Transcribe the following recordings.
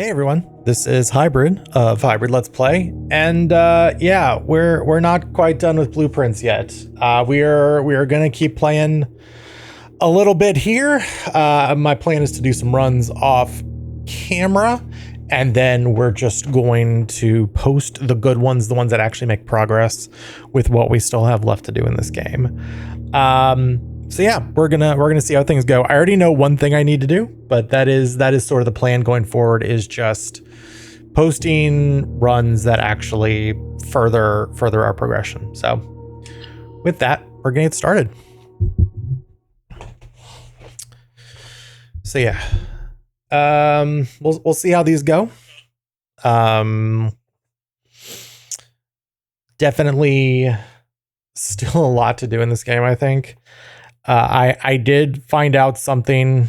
Hey everyone, this is Hybrid of Hybrid Let's Play, and yeah, we're not quite done with blueprints yet. We are gonna keep playing a little bit here. My plan is to do some runs off camera, and then we're just going to post the good ones, the ones that actually make progress with what we still have left to do in this game. So yeah, we're gonna see how things go. I already know one thing I need to do, but that is sort of the plan going forward, is just posting runs that actually further our progression. So with that, we're gonna get started. So yeah, we'll see how these go. Definitely still a lot to do in this game, I think. I did find out something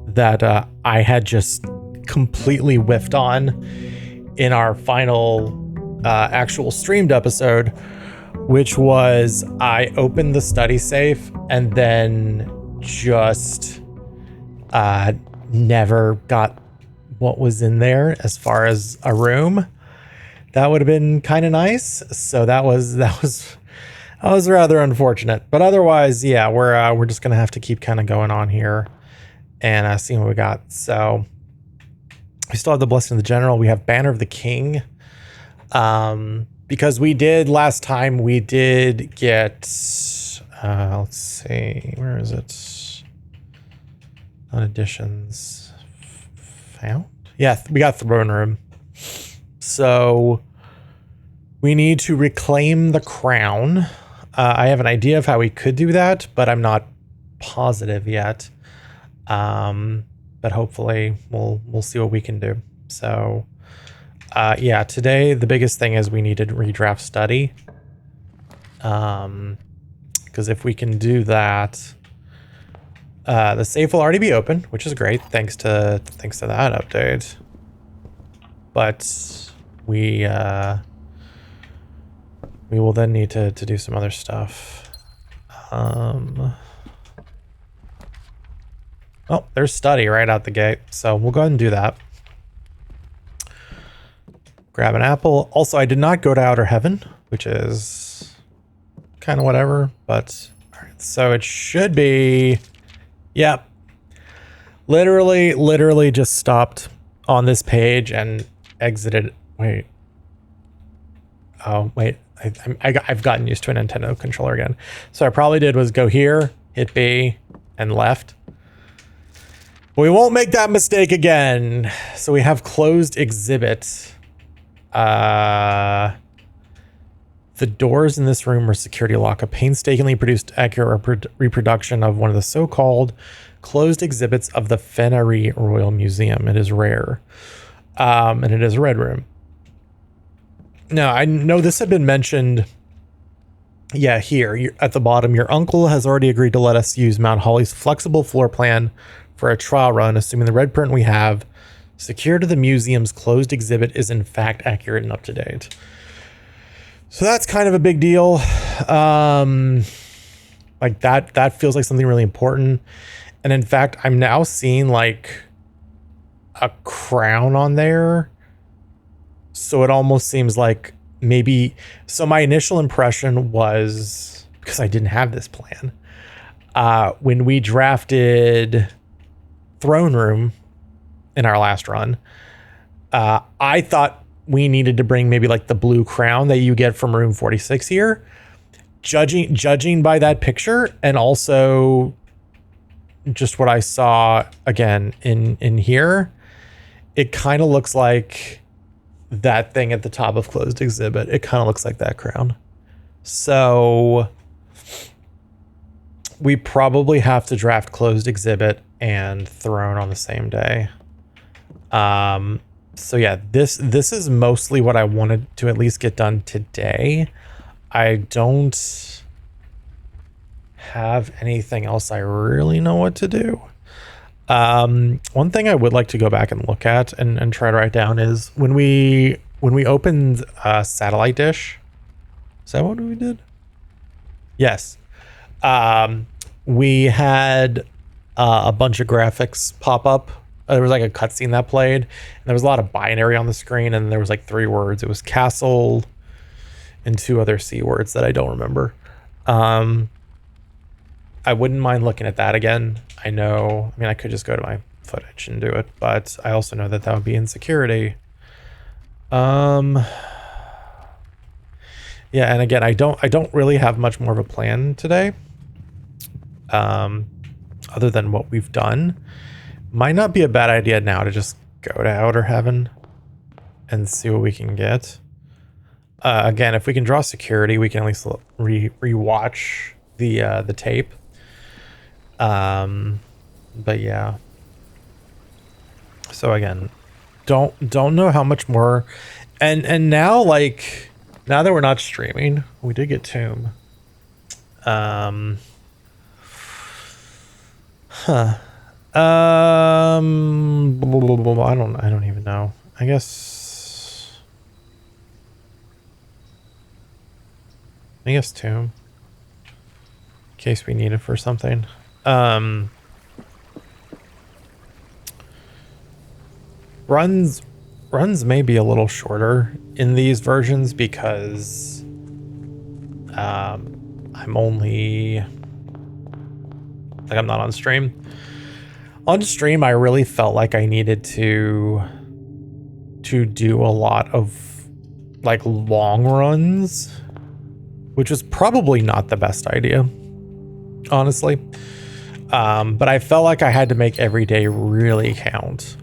that I had just completely whiffed on in our final actual streamed episode, which was I opened the study safe and then just never got what was in there as far as a room. That would have been kind of nice. So that was rather unfortunate, but otherwise, yeah, we're just gonna have to keep kind of going on here and seeing what we got. So we still have the Blessing of the General. We have Banner of the King, because we did last time. We did get let's see, where is it on editions found? Yeah, we got Throne Room. So we need to reclaim the crown. I have an idea of how we could do that, but I'm not positive yet. But hopefully we'll see what we can do. So yeah, today the biggest thing is we need to redraft study. Because if we can do that, the safe will already be open, which is great, thanks to that update. But we will then need to do some other stuff. Oh, there's study right out the gate, so we'll go ahead and do that. Grab an apple. Also, I did not go to Outer Heaven, which is kind of whatever, but all right, so it should be, yep. Literally just stopped on this page and exited. Wait. Oh, wait. I've gotten used to a Nintendo controller again. So I probably did was go here, hit B, and left. We won't make that mistake again. So we have closed exhibit. The doors in this room are security lock. A painstakingly produced accurate reproduction of one of the so-called closed exhibits of the Fennery Royal Museum. It is rare. And it is a red room. Now, I know this had been mentioned. Yeah, here at the bottom, your uncle has already agreed to let us use Mount Holly's flexible floor plan for a trial run, assuming the red print we have secured to the museum's closed exhibit is in fact accurate and up to date. So that's kind of a big deal. Like that feels like something really important. And in fact, I'm now seeing like a crown on there. So it almost seems like maybe, so my initial impression was, because I didn't have this plan, when we drafted Throne Room in our last run, I thought we needed to bring maybe like the blue crown that you get from room 46 here. Judging by that picture, and also just what I saw again in here, it kind of looks like that thing at the top of closed exhibit. It kind of looks like that crown. So we probably have to draft closed exhibit and Throne on the same day. So yeah, this is mostly what I wanted to at least get done today. I don't have anything else I really know what to do. One thing I would like to go back and look at and try to write down is when we opened Satellite Dish. Is that what we did? Yes. We had a bunch of graphics pop up There was like a cutscene that played, and there was a lot of binary on the screen, and there was like 3 words. It was castle and 2 other C words that I don't remember. I wouldn't mind looking at that again. I mean, I could just go to my footage and do it, but I also know that that would be insecurity. Yeah, and again, I don't really have much more of a plan today. Other than what we've done. Might not be a bad idea now to just go to Outer Heaven and see what we can get. Again, if we can draw security, we can at least re-watch the tape. But yeah. So again, don't know how much more, and now, like, now that we're not streaming, we did get Tomb. I don't even know. I guess Tomb, in case we need it for something. Runs may be a little shorter in these versions because I'm only, like, I'm not on stream. On stream, I really felt like I needed to do a lot of, like, long runs, which was probably not the best idea, honestly. But I felt like I had to make every day really count.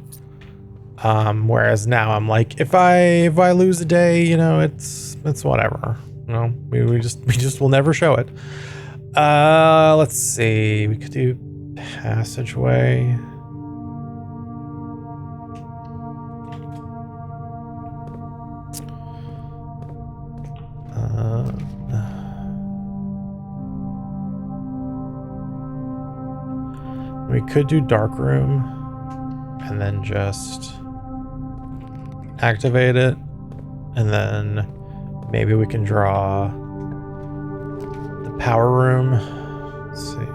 Whereas now I'm like, if I lose a day, you know, it's whatever. You know, we just will never show it. Let's see. We could do passageway. We could do dark room and then just activate it, and then maybe we can draw the power room. Let's see.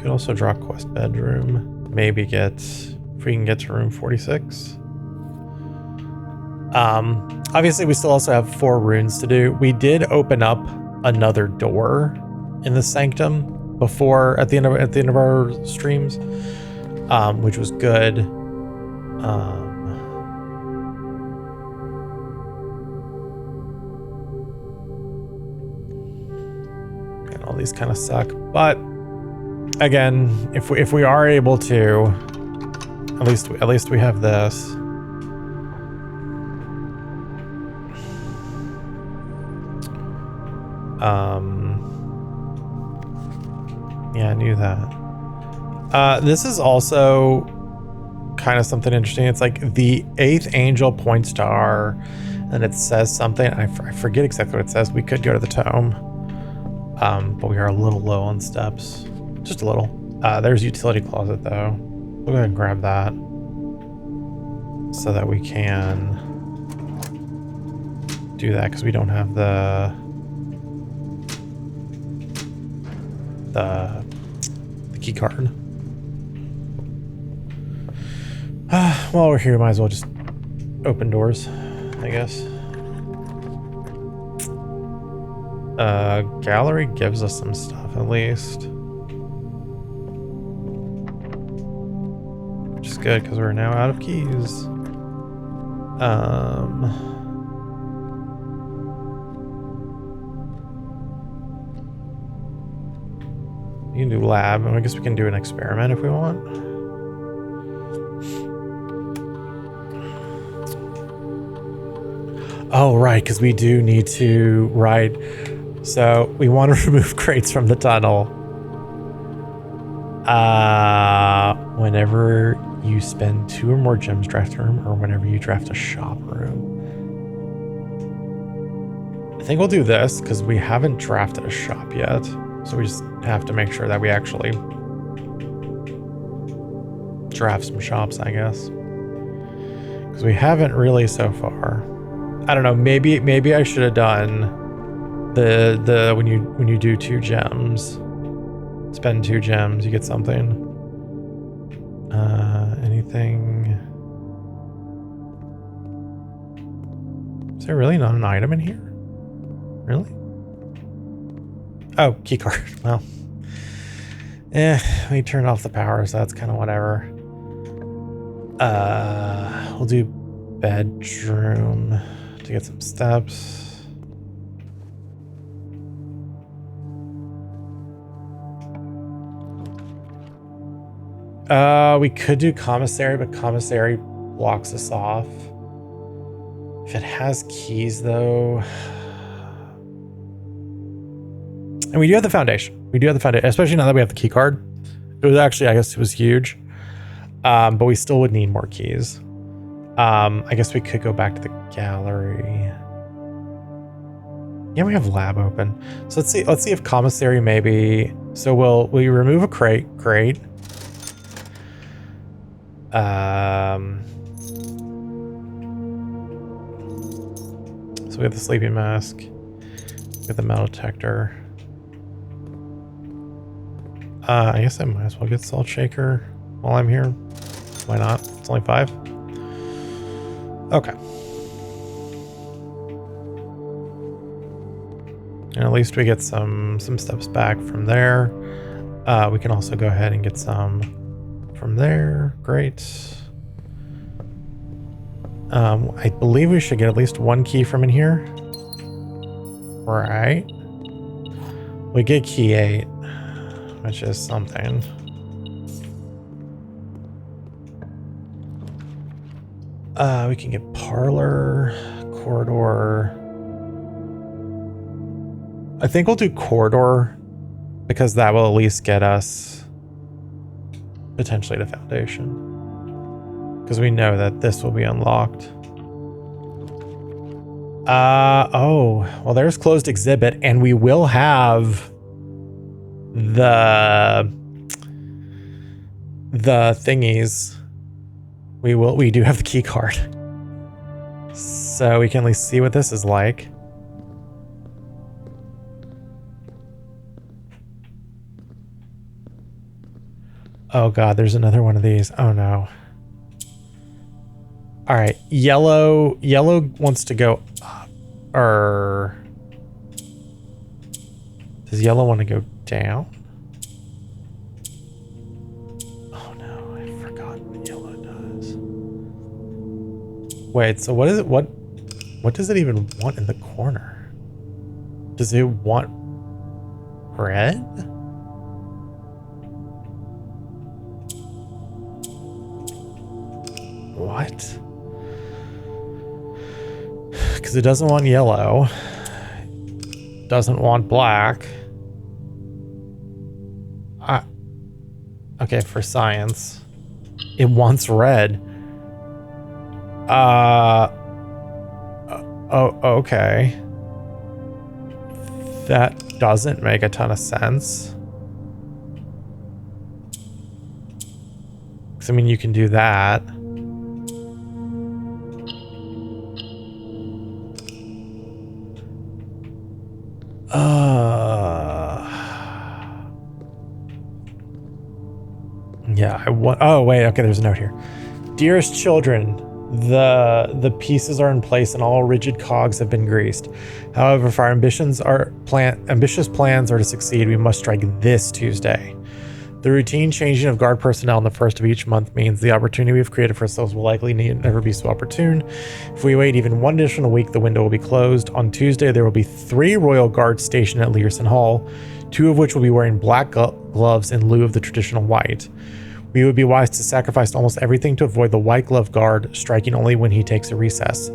Could also draw quest bedroom. Maybe if we can get to room 46. Obviously we still also have 4 runes to do. We did open up another door in the sanctum before at the end of our streams, which was good. And all these kind of suck, but again, if we are able to, at least we have this. Yeah, I knew that. This is also kind of something interesting. It's like the 8th angel points to R, and it says something. I forget exactly what it says. We could go to the tome, but we are a little low on steps, just a little. There's utility closet though. We'll go ahead and grab that so that we can do that, because we don't have the key card. While we're here, might as well just open doors, I guess. Gallery gives us some stuff at least, which is good because we're now out of keys. You can do lab, and I guess we can do an experiment if we want. Oh, right, because we do need to ride. So we want to remove crates from the tunnel. Whenever you spend 2 or more gems draft room, or whenever you draft a shop room. I think we'll do this because we haven't drafted a shop yet. So we just have to make sure that we actually draft some shops, I guess. Because we haven't really so far. I don't know, maybe I should have done the when you do 2 gems, spend 2 gems, you get something. Anything? Is there really not an item in here? Really? Oh, key card. Well, we turned off the power, so that's kind of whatever. We'll do bedroom to get some steps. We could do commissary, but commissary blocks us off. If it has keys, though. And we do have the foundation. We do have the foundation, especially now that we have the key card. It was actually, I guess it was huge. But we still would need more keys. I guess we could go back to the gallery. Yeah, we have lab open. So let's see if commissary maybe. So we remove a crate. Great. So we have the sleeping mask. We have the metal detector. I guess I might as well get salt shaker while I'm here. Why not? It's only 5. Okay. And at least we get some steps back from there. We can also go ahead and get some from there. Great. I believe we should get at least 1 key from in here. Right. We get key 8, which is something. We can get parlor, corridor. I think we'll do corridor because that will at least get us potentially to foundation. Because we know that this will be unlocked. Oh, well, there's closed exhibit, and we will have the thingies. We do have the key card. So we can at least see what this is like. Oh god, there's another one of these. Oh no. All right, yellow wants to go up. Or does yellow want to go down? Oh no, I forgot what yellow does. Wait, so what is it? What does it even want in the corner? Does it want red? What? Because it doesn't want yellow. Doesn't want black. Okay, for science. It wants red. Oh, okay. That doesn't make a ton of sense. Because, I mean, you can do that. Yeah, oh wait, okay, there's a note here. Dearest children, the pieces are in place and all rigid cogs have been greased. However, if our ambitious plans are to succeed, we must strike this Tuesday. The routine changing of guard personnel on the first of each month means the opportunity we've created for ourselves will likely never be so opportune. If we wait even 1 additional week, the window will be closed. On Tuesday, there will be 3 royal guards stationed at Learson Hall, 2 of which will be wearing black gloves in lieu of the traditional white. We would be wise to sacrifice almost everything to avoid the white glove guard striking only when he takes a recess.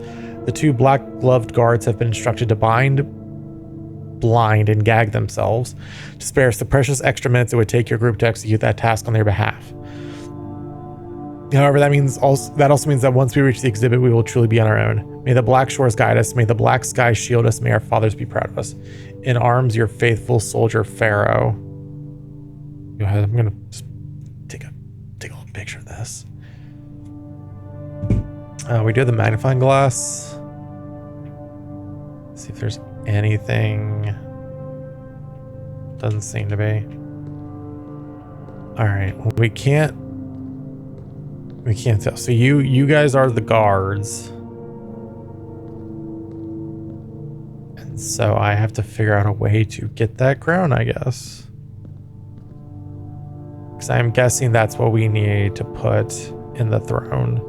The 2 black gloved guards have been instructed to blind, and gag themselves to spare us the precious extra minutes it would take your group to execute that task on their behalf. However, that also means that once we reach the exhibit, we will truly be on our own. May the black shores guide us. May the black sky shield us. May our fathers be proud of us. In arms, your faithful soldier, Pharaoh. Go ahead. I'm gonna just take a little picture of this. We do have the magnifying glass. Let's see if there's anything. Doesn't seem to be. All right. Well, we can't We can't tell. So you guys are the guards. And so I have to figure out a way to get that crown, I guess. Because I'm guessing that's what we need to put in the throne.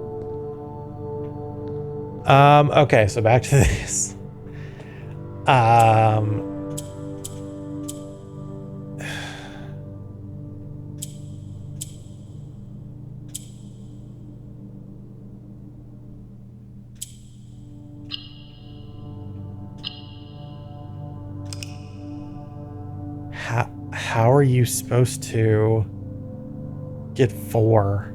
Okay, so back to this. How are you supposed to get 4?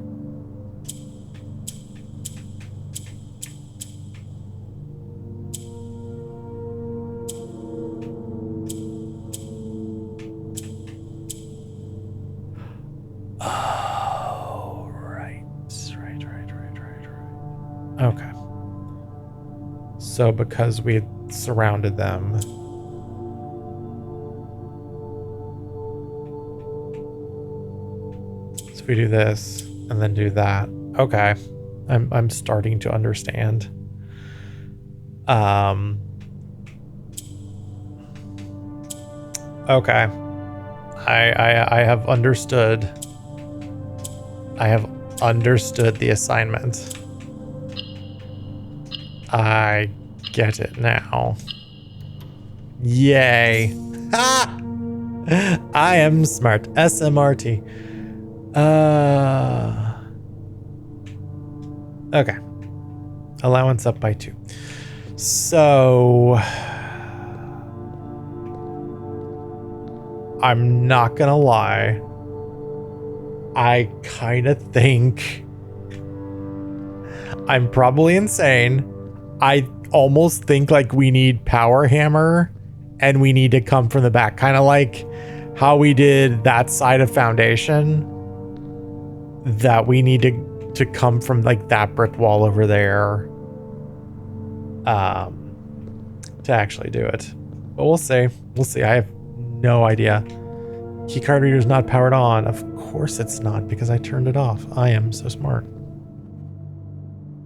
Oh, right. Okay. So because we surrounded them. So we do this and then do that. Okay. I'm starting to understand. Okay. I have understood. I have understood the assignment. I get it now. Yay. Ah! I am smart. SMRT. Okay. Allowance up by 2. So I'm not gonna lie. I kind of think I'm probably insane. I almost think like we need power hammer and we need to come from the back, kind of like how we did that side of foundation, that we need to come from like that brick wall over there to actually do it. But we'll see. I have no idea. Keycard reader is not powered on. Of course it's not, because I turned it off. I am so smart.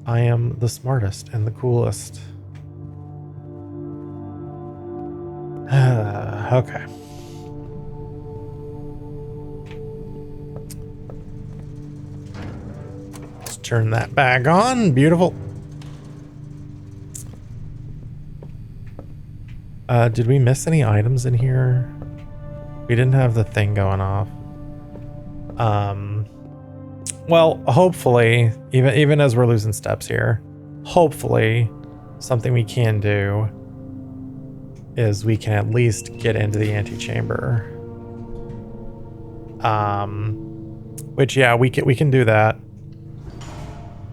I am the smartest and the coolest. Okay. Let's turn that back on. Beautiful. Did we miss any items in here? We didn't have the thing going off. Well, hopefully, even as we're losing steps here, hopefully something we can do is we can at least get into the antechamber. Which, yeah, we can do that,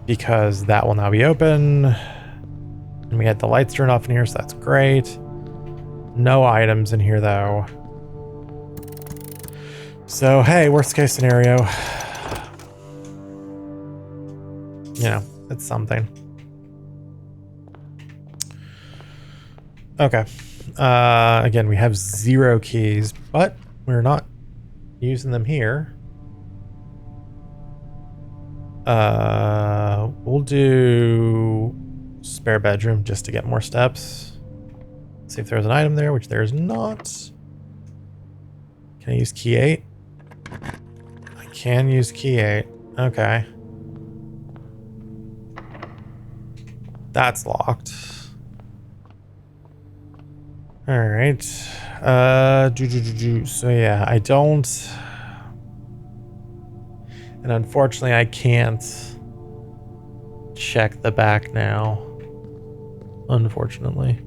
because that will now be open. And we had the lights turned off in here, so that's great. No items in here though. So, hey, worst case scenario. You know, it's something. Okay. Again, we have 0 keys, but we're not using them here. We'll do spare bedroom just to get more steps. See if there's an item there, which there's not. Can I use key 8? I can use key 8. Okay. That's locked. All right. So yeah, I don't. And unfortunately, I can't check the back now. Unfortunately.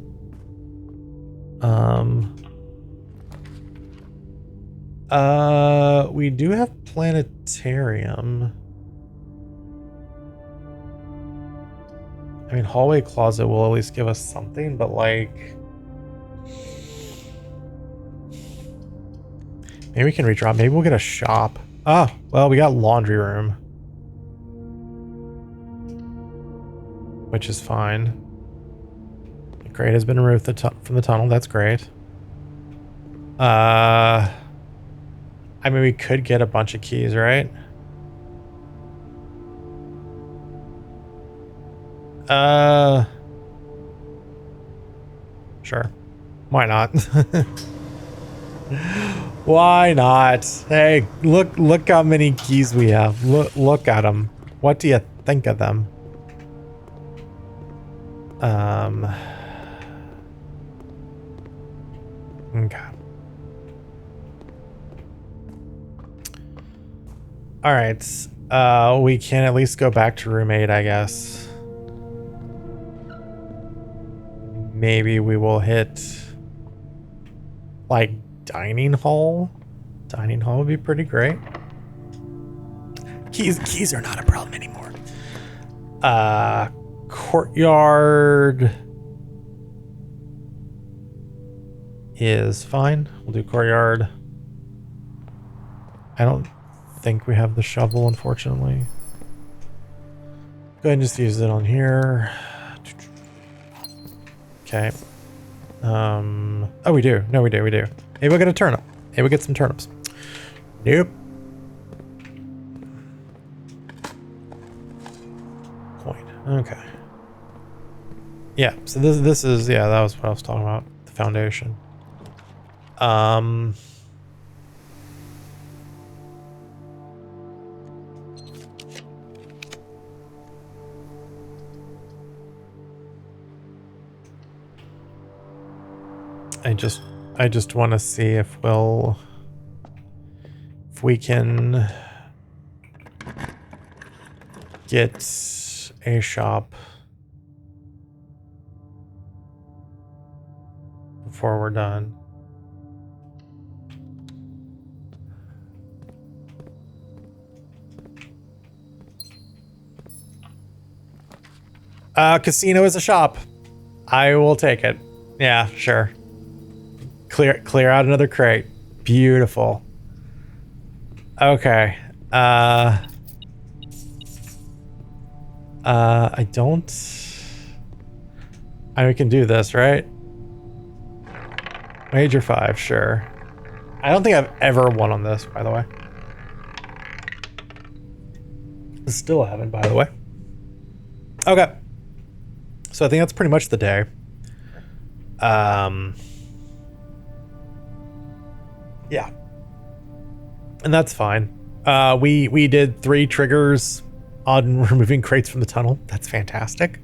We do have planetarium. I mean, hallway closet will at least give us something, but like, maybe we can redrop. Maybe we'll get a shop. Ah, well, we got laundry room, which is fine. The grate has been removed from the tunnel. That's great. I mean, we could get a bunch of keys, right? Sure. Why not? Why not? Hey, look how many keys we have. Look at them. What do you think of them? Okay. All right. We can at least go back to room 8, I guess. Maybe we will hit like dining hall. Dining hall would be pretty great. Keys are not a problem anymore. Courtyard is fine. We'll do courtyard. I don't think we have the shovel, unfortunately. Go ahead and just use it on here. Okay. Oh, we do. No, we do. We do. Maybe we'll get a turnip. Maybe we'll get some turnips. Nope. Coin. Okay. Yeah. So this is, yeah, that was what I was talking about. The foundation. I just want to see if we can get a shop before we're done. Casino is a shop. I will take it. Yeah, sure. Clear out another crate. Beautiful. Okay. I we can do this, right? Major 5, sure. I don't think I've ever won on this, by the way. Still haven't, by the way. Okay. So I think that's pretty much the day. Yeah. And that's fine. We did 3 triggers on removing crates from the tunnel. That's fantastic.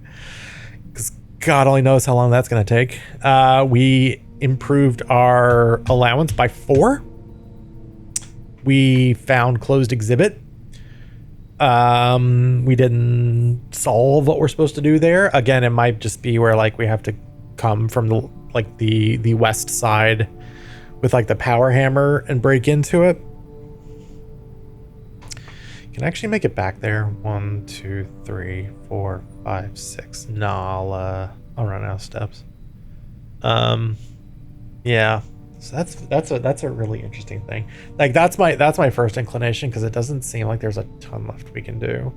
Because God only knows how long that's going to take. We improved our allowance by 4. We found closed exhibit. We didn't solve what we're supposed to do there. Again, it might just be where like we have to come from the west side with like the power hammer and break into it. Can I actually make it back there? 1, 2, 3, 4, 5, 6. No, I'll run out of steps. Yeah. So that's a really interesting thing. Like that's my first inclination because it doesn't seem like there's a ton left we can do.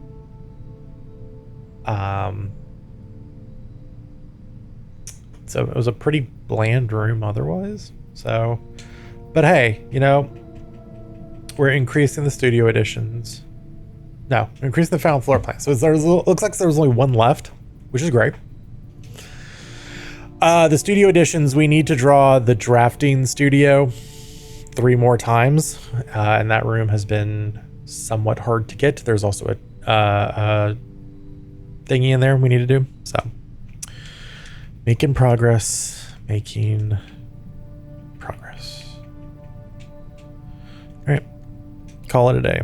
So it was a pretty bland room otherwise. So, but hey, you know, we're increasing the studio editions. No, increasing the found floor plan. So looks like there's only 1 left, which is great. The studio editions, we need to draw the drafting studio 3 more times, and that room has been somewhat hard to get. There's also a thingy in there we need to do. So, making progress. All right, call it a day.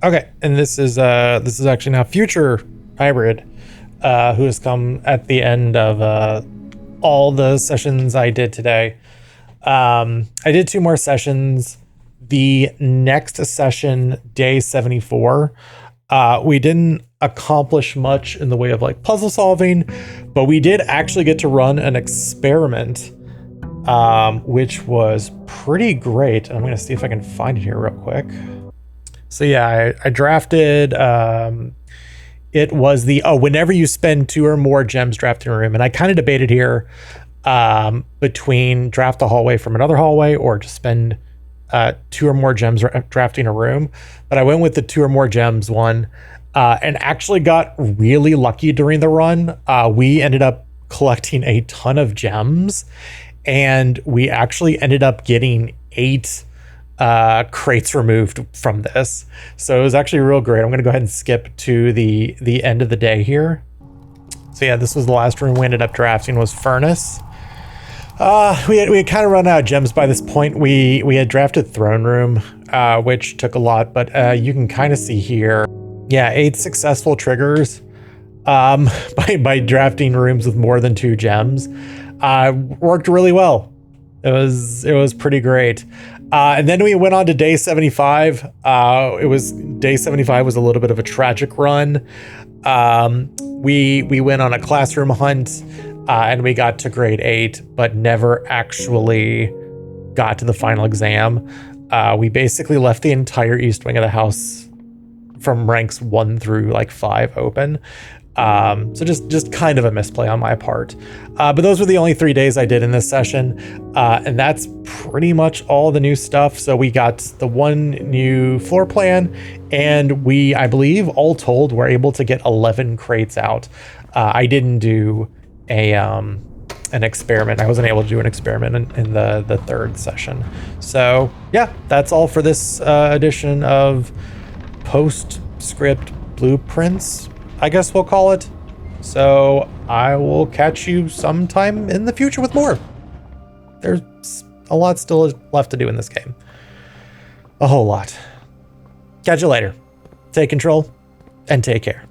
Okay, and this is actually now Future Hybrid, who has come at the end of all the sessions I did today. I did 2 more sessions. The next session, day 74, we didn't accomplish much in the way of like puzzle solving, but we did actually get to run an experiment, which was pretty great. I'm gonna see if I can find it here real quick. So yeah, I drafted, it was the, whenever you spend 2 or more gems drafting a room, and I kind of debated here between draft a hallway from another hallway or just spend 2 or more gems drafting a room, but I went with the 2 or more gems one. and actually got really lucky during the run. We ended up collecting a ton of gems, and we actually ended up getting 8 crates removed from this. So it was actually real great. I'm going to go ahead and skip to the end of the day here. So yeah, this was the last room we ended up drafting, was Furnace. We had kind of run out of gems by this point. We had drafted Throne Room, which took a lot, but you can kind of see here, yeah, 8 successful triggers by drafting rooms with more than 2 gems. Worked really well. It was pretty great. And then we went on to day 75. Day 75 was a little bit of a tragic run. We went on a classroom hunt, and we got to grade 8, but never actually got to the final exam. We basically left the entire east wing of the house from ranks 1 through like 5 open. So just kind of a misplay on my part. But those were the only 3 days I did in this session. And that's pretty much all the new stuff. So we got the 1 new floor plan, and we, I believe, all told, were able to get 11 crates out. I didn't do an experiment. I wasn't able to do an experiment in the 3rd session. So yeah, that's all for this edition of Postscript Blueprints, I guess we'll call it. So I will catch you sometime in the future with more. There's a lot still left to do in this game. A whole lot. Catch you later. Take control and take care.